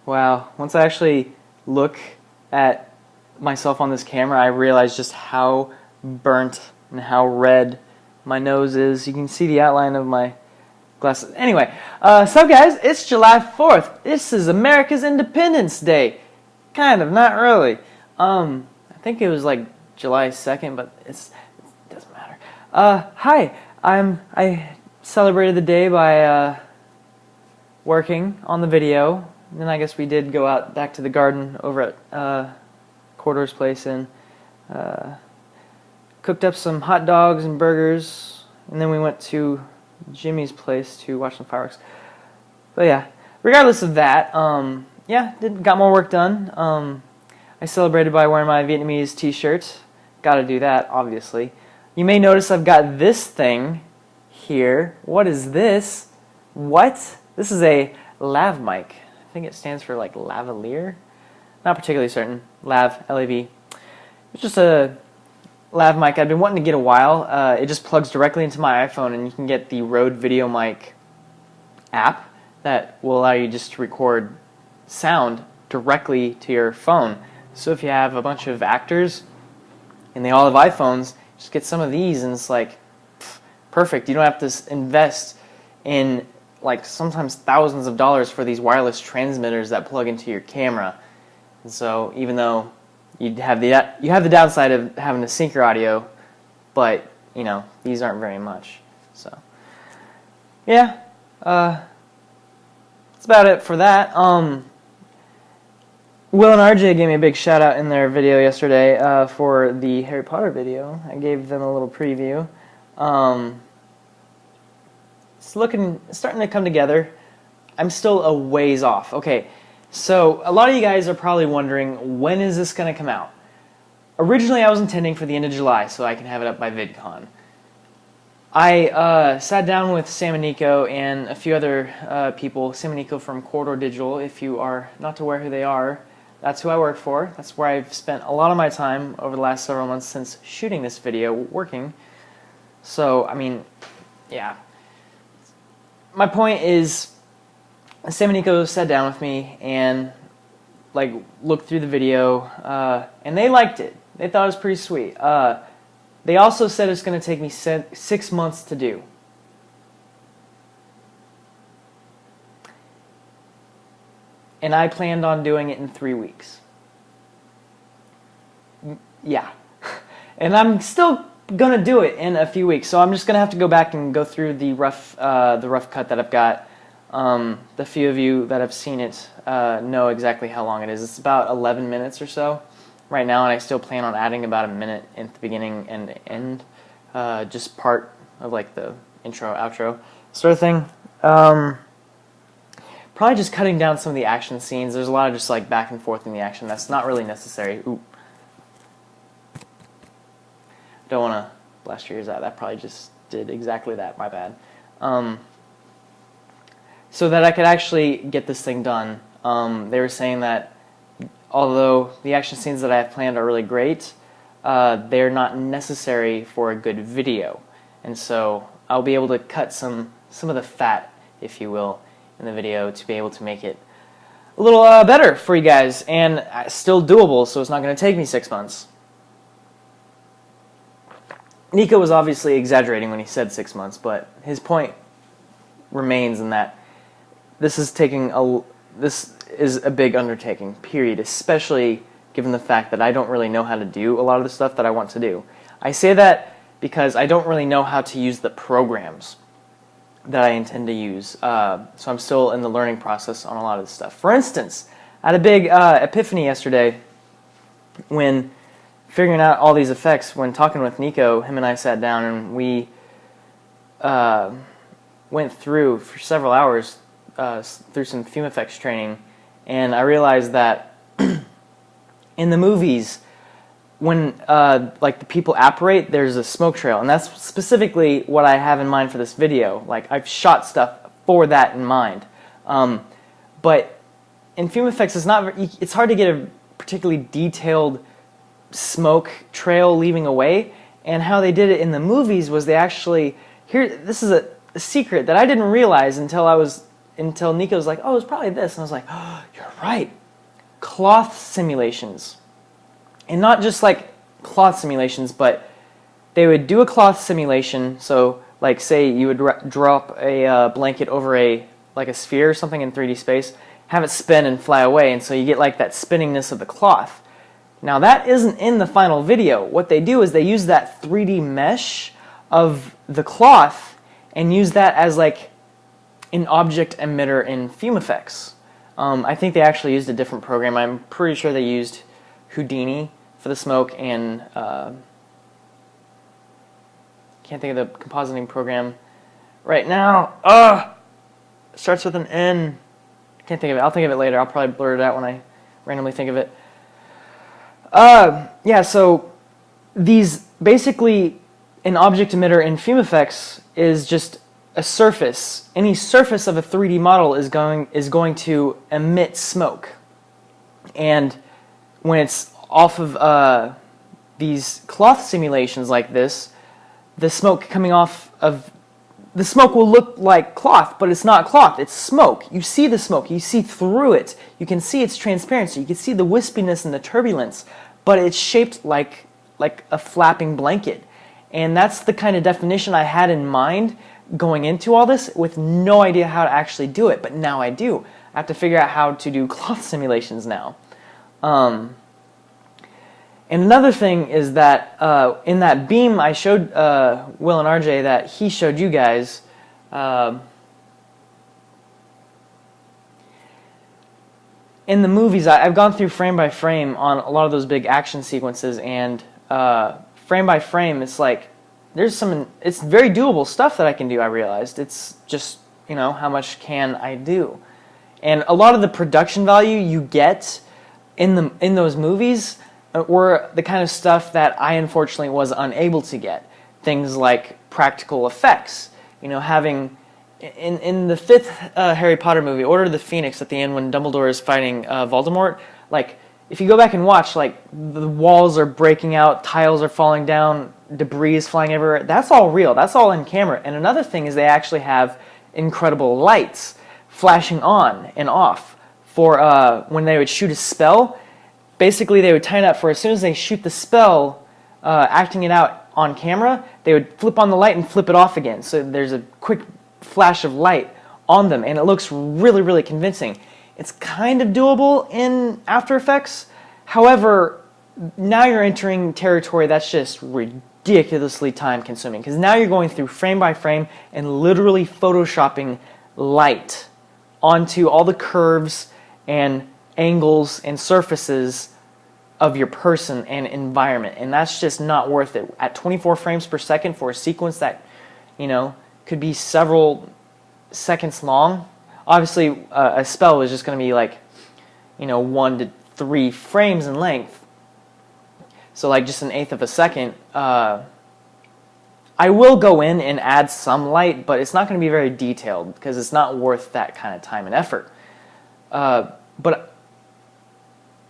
Wow, once I actually look at myself on this camera, I realize just how burnt and how red my nose is. You can see the outline of my glasses. Anyway, so guys, it's July 4th. This is America's Independence Day. Kind of, not really. I think it was like July 2nd, but it doesn't matter. Hi, I celebrated the day by working on the video. And then I guess we did go out back to the garden over at Corridor's place and cooked up some hot dogs and burgers, and then we went to Jimmy's place to watch some fireworks. But yeah, regardless of that, yeah, got more work done. I celebrated by wearing my Vietnamese t-shirt. Gotta do that, obviously. You may notice I've got this thing here. What is this? What? This is a lav mic. I think it stands for like lavalier. Not particularly certain. Lav, L-A-V. It's just a lav mic I've been wanting to get a while. It just plugs directly into my iPhone, and you can get the Rode Video Mic app that will allow you just to record sound directly to your phone. So if you have a bunch of actors and they all have iPhones, just get some of these and it's like perfect. You don't have to invest in like sometimes thousands of dollars for these wireless transmitters that plug into your camera. And so even though you have the downside of having to sync your audio, but you know, these aren't very much. So yeah, that's about it for that. Will and RJ gave me a big shout out in their video yesterday for the Harry Potter video. I gave them a little preview. It's starting to come together. I'm still a ways off. Okay, so a lot of you guys are probably wondering, when is this going to come out? Originally I was intending for the end of July so I can have it up by VidCon. I sat down with Sam and Nico and a few other people. Sam and Nico from Corridor Digital. If you are not aware who they are, that's who I work for. That's where I've spent a lot of my time over the last several months since shooting this video, working. So, I mean, yeah. My point is, Sam and Nico sat down with me and like looked through the video, and they liked it. They thought it was pretty sweet. They also said it's going to take me 6 months to do. And I planned on doing it in 3 weeks. Yeah. And I'm still gonna do it in a few weeks, so I'm just gonna have to go back and go through the rough cut that I've got. The few of you that have seen it know exactly how long it is. It's about 11 minutes or so right now, and I still plan on adding about a minute at the beginning and end, just part of like the intro, outro sort of thing. Probably just cutting down some of the action scenes. There's a lot of just like back and forth in the action. That's not really necessary. Ooh. Don't want to blast your ears out. That probably just did exactly that. My bad. So that I could actually get this thing done, they were saying that although the action scenes that I have planned are really great, they're not necessary for a good video. And so I'll be able to cut some of the fat, if you will, in the video to be able to make it a little better for you guys, and still doable, so it's not going to take me 6 months. Nico was obviously exaggerating when he said 6 months, but his point remains in that this is a big undertaking, period, especially given the fact that I don't really know how to do a lot of the stuff that I want to do. I say that because I don't really know how to use the programs that I intend to use, so I'm still in the learning process on a lot of this stuff. For instance, I had a big epiphany yesterday when figuring out all these effects. When talking with Nico, him and I sat down and we went through for several hours through some VFX training, and I realized that in the movies, when like the people apparate, there's a smoke trail, and that's specifically what I have in mind for this video. Like, I've shot stuff for that in mind. But in VFX, it's hard to get a particularly detailed smoke trail leaving away. And how they did it in the movies was they actually this is a secret that I didn't realize until I was until Nico's like, oh, it's probably this. And I was like, oh, you're right. Cloth simulations. And not just like cloth simulations, but they would do a cloth simulation. So like say you would drop a blanket over a sphere or something in 3D space, have it spin and fly away, and so you get like that spinningness of the cloth. Now that isn't in the final video. What they do is they use that 3D mesh of the cloth and use that as like an object emitter in VFX. I think they actually used a different program. I'm pretty sure they used Houdini for the smoke, and can't think of the compositing program right now. It starts with an N. I can't think of it. I'll think of it later. I'll probably blur it out when I randomly think of it. Yeah, so these basically, an object emitter in VFX is just a surface. Any surface of a 3D model is going to emit smoke, and when it's off of these cloth simulations like this, the smoke coming off of the smoke will look like cloth, but it's not cloth, it's smoke. You see the smoke, you see through it, you can see its transparency, you can see the wispiness and the turbulence, but it's shaped like a flapping blanket. And that's the kind of definition I had in mind going into all this, with no idea how to actually do it, but now I do. I have to figure out how to do cloth simulations now. And another thing is that in that beam I showed Will and RJ that he showed you guys, in the movies, I've gone through frame by frame on a lot of those big action sequences, and frame by frame, it's like it's very doable stuff that I can do. I realized it's just, you know, how much can I do, and a lot of the production value you get in those movies were the kind of stuff that I unfortunately was unable to get. Things like practical effects. You know, having in the fifth Harry Potter movie, Order of the Phoenix, at the end when Dumbledore is fighting Voldemort, like if you go back and watch, like the walls are breaking out, tiles are falling down, debris is flying everywhere. That's all real. That's all in camera. And another thing is they actually have incredible lights flashing on and off for when they would shoot a spell. Basically, they would time it up for as soon as they shoot the spell, acting it out on camera, they would flip on the light and flip it off again. So there's a quick flash of light on them, and it looks really, really convincing. It's kind of doable in After Effects. However, now you're entering territory that's just ridiculously time-consuming, because now you're going through frame by frame and literally photoshopping light onto all the curves and angles and surfaces of your person and environment, and that's just not worth it. At 24 frames per second for a sequence that, you know, could be several seconds long. Obviously, a spell is just going to be like, you know, 1 to 3 frames in length, so like just 1/8 of a second. I will go in and add some light, but it's not going to be very detailed because it's not worth that kind of time and effort. But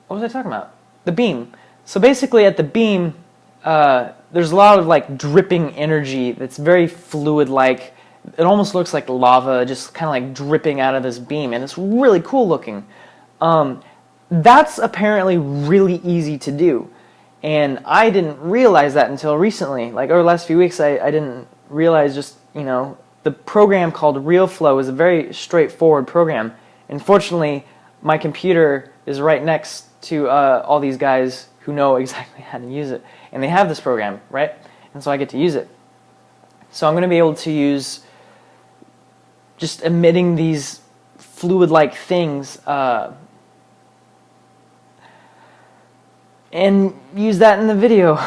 what was I talking about? The beam. So basically at the beam, there's a lot of like dripping energy that's very fluid-like. It almost looks like lava just kind of like dripping out of this beam, and it's really cool looking. That's apparently really easy to do, and I didn't realize that until recently. Like over the last few weeks, I didn't realize just, you know, the program called RealFlow is a very straightforward program. Unfortunately, my computer is right next to all these guys who know exactly how to use it, and they have this program, right? And so I get to use it. So I'm going to be able to use just emitting these fluid-like things and use that in the video.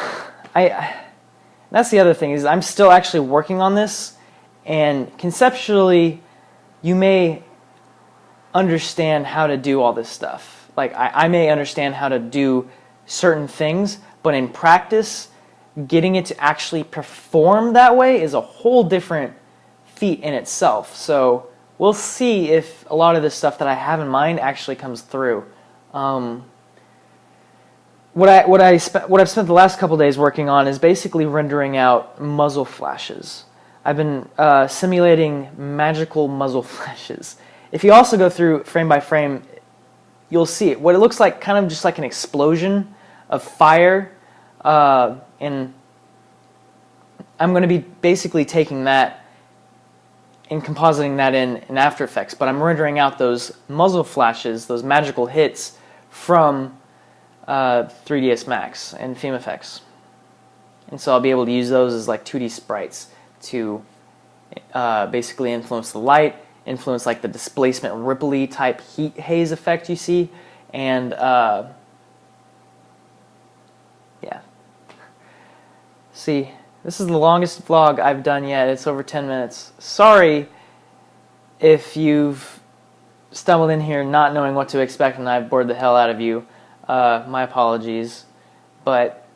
That's the other thing, is I'm still actually working on this, and conceptually you may understand how to do all this stuff. Like I may understand how to do certain things, but in practice, getting it to actually perform that way is a whole different feat in itself. So we'll see if a lot of this stuff that I have in mind actually comes through. What I've spent the last couple days working on is basically rendering out muzzle flashes. I've been simulating magical muzzle flashes. if you also go through frame by frame, you'll see it. What it looks like, kind of just like an explosion of fire, and I'm going to be basically taking that and compositing that in After Effects, but I'm rendering out those muzzle flashes, those magical hits from 3ds Max and VFX. And so I'll be able to use those as like 2D sprites to basically influence the light, influence like the displacement ripply type heat haze effect you see, and yeah. See, this is the longest vlog I've done yet. It's over 10 minutes. Sorry if you've stumbled in here not knowing what to expect and I've bored the hell out of you. My apologies. But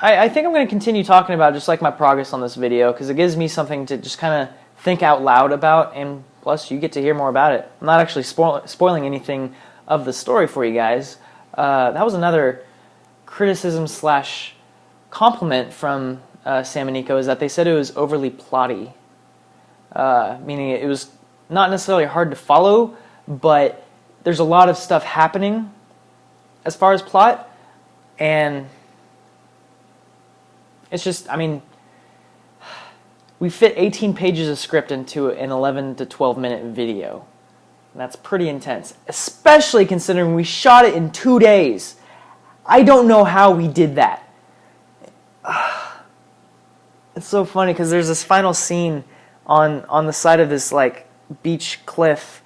I think I'm going to continue talking about just like my progress on this video, because it gives me something to just kind of think out loud about, and plus you get to hear more about it. I'm not actually spoiling anything of the story for you guys. That was another criticism slash compliment from Sam and Nico, is that they said it was overly plotty, meaning it was not necessarily hard to follow, but there's a lot of stuff happening as far as plot, and it's just, I mean, we fit 18 pages of script into an 11 to 12 minute video, and that's pretty intense, especially considering we shot it in 2 days. I don't know how we did that. It's so funny because there's this final scene on the side of this like beach cliff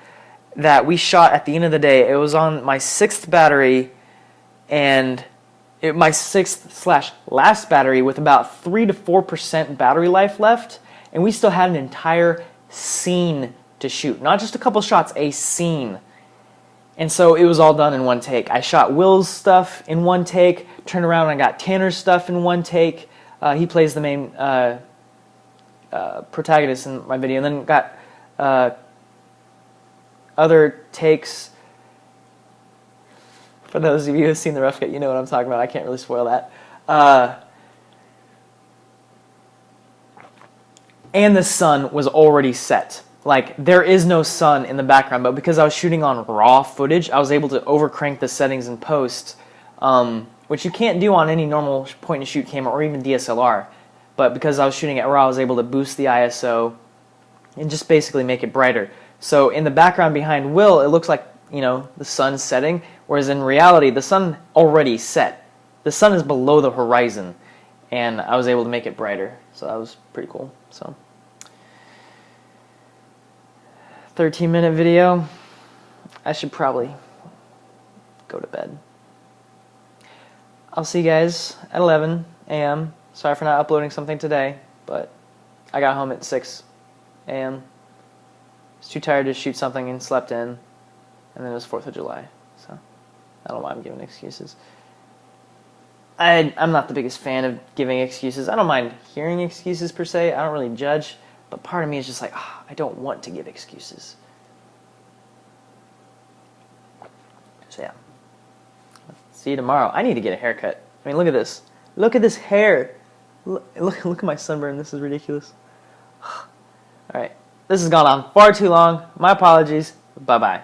that we shot at the end of the day. It was on my 6th battery, and my 6th / last battery with about 3 to 4% battery life left, and we still had an entire scene to shoot. Not just a couple shots, a scene. And so it was all done in one take. I shot Will's stuff in one take, turned around and I got Tanner's stuff in one take. He plays the main protagonist in my video, and then got other takes. For those of you who have seen the rough cut, you know what I'm talking about. I can't really spoil that. And the sun was already set. Like, there is no sun in the background, but because I was shooting on raw footage, I was able to overcrank the settings in post, which you can't do on any normal point-and-shoot camera or even DSLR. But because I was shooting at RAW, I was able to boost the ISO and just basically make it brighter. So in the background behind Will, it looks like, you know, the sun's setting, whereas in reality, the sun already set. The sun is below the horizon, and I was able to make it brighter. So that was pretty cool. So 13-minute video. I should probably go to bed. I'll see you guys at 11 a.m. Sorry for not uploading something today, but I got home at 6 a.m. I was too tired to shoot something and slept in, and then it was 4th of July, so I don't mind giving excuses. I'm not the biggest fan of giving excuses. I don't mind hearing excuses per se. I don't really judge, but part of me is just like, I don't want to give excuses. So yeah. See you tomorrow. I need to get a haircut. I mean, look at this. Look at this hair. Look at my sunburn. This is ridiculous. Alright. This has gone on far too long. My apologies. Bye-bye.